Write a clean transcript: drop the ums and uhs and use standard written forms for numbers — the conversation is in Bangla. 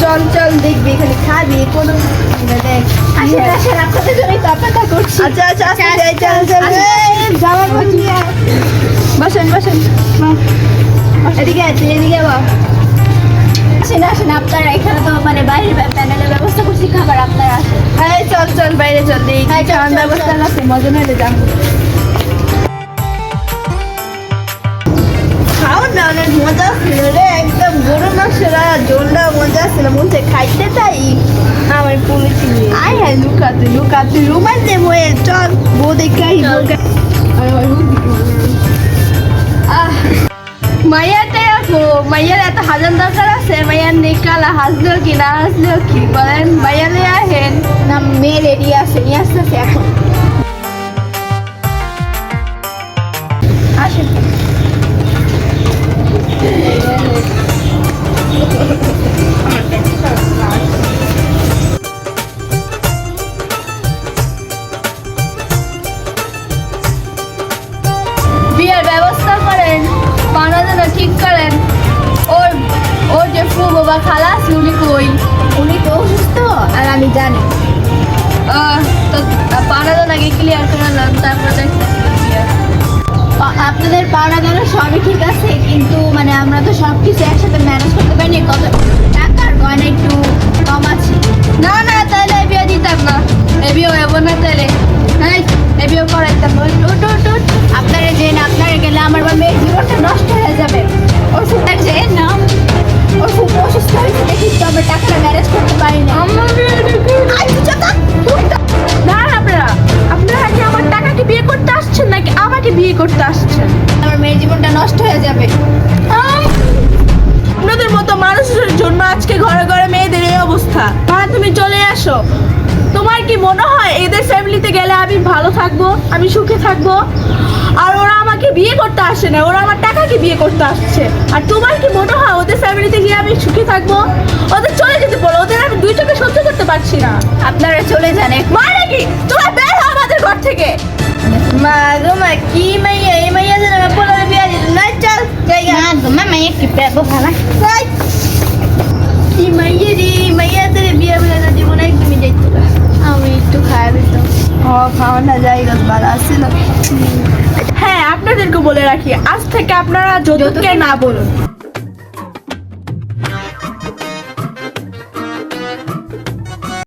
চল চল দেখবি এখানে খাবি কোনো দেখ আসেন আপনাদের জন্যই তো অপেক্ষা করছি। আচ্ছা আচ্ছা চল চল যাওয়ার বসি বসেন বসেন এদিকে আছে এদিকে বা আসেন আসেন আপনারা এখানে তো মানে বাইরে প্যানেলের ব্যবস্থা করছি খাবার আপনারা আসেন। হ্যাঁ চল চল বাইরে চল দেখি খাওয়ার ব্যবস্থা আছে মজা হলে যান খাওয়ার না অনেক মজা ছিল রে একদম গরু মাংসের জোলটা মজা ছিল মনে খাইতে তাই আমার পুলিশি আয় হ্যাঁ লুকাতে রুমাল দে বয়ে চল বউ দেখাই মাইয়াতে মাইয়ার এত হাজার দরকার আছে মাইয়ার নিকালা হাসলো কি না হাসলো কি বলেন মাইয়ালে আহেন না মেয়ে রেডি আছে নিয়ে আসতেছে এখন আসেন বিয়ের ব্যবস্থা করেন বানানো ঠিক করেন ওর ওর যে ফু বাবা খালা আছে উনি কই উনি তো অসুস্থ আর আমি জানি তো বানানো আগে ক্লিয়ার করলাম তারপর দেখতেছি আপনাদের পাওনা গেল সবই ঠিক আছে কিন্তু মানে আমরা তো সব কিছু একসাথে ম্যানেজ করতে পারিনি কত টাকার গয়না একটু কম আছে না না তাহলে বিয়ে দিতাম না এ বিয়ে হবো না তাহলে হ্যাঁ এ বিয়ে করাইতাম আপনারা যে না আপনারা গেলে আমার মেয়ের জীবনটা নষ্ট হয়ে যাবে ওর ফুটার যে না ওর খুব অসুস্থ হয়েছে দেখি তো আমরা টাকাটা ম্যানেজ করতে পারি না না আপনারা আপনারা কি আমার টাকাকে বিয়ে করতে আসছেন নাকি আমাকে বিয়ে করতে আসছেন আমার মেয়ের জীবনটা নষ্ট হয়ে যাবে আপনাদের মতো মানুষের জন্য আজকে ঘরে ঘরে মেয়েদের এই অবস্থা মা তুমি চলে আসো তোমার কি মনে হয় এদের ফ্যামিলিতে গেলে আমি ভালো থাকবো আমি সুখে থাকবো আর ওরা আমাকে বিয়ে করতে আসে না ওরা আমার টাকাকে বিয়ে করতে আসছে আর তোমার কি মনে হয় ওদের ফ্যামিলিতে গিয়ে আমি সুখে থাকবো ওদের চলে যেতে বলো ওদের আমি দুই চোখে সহ্য করতে পারছি না আপনারা চলে যান মা নাকি তোমরা বের হও আমাদের ঘর থেকে মা গো মা কি মাইয়া এই মাইয়া যেন আমি বলে বিয়ে দিল না চল জায়গা না গো মা মাইয়া কি পেবো ভালো কি মাইয়া রে মাইয়া তোর বিয়ে বলে না জীবনে একদমই যাইতো না আমি একটু খাওয়া দিতাম খাওয়া না জায়গা ভালো আসছিল হ্যাঁ আপনাদেরকে বলে রাখি আজ থেকে আপনারা যৌতুককে না বলুন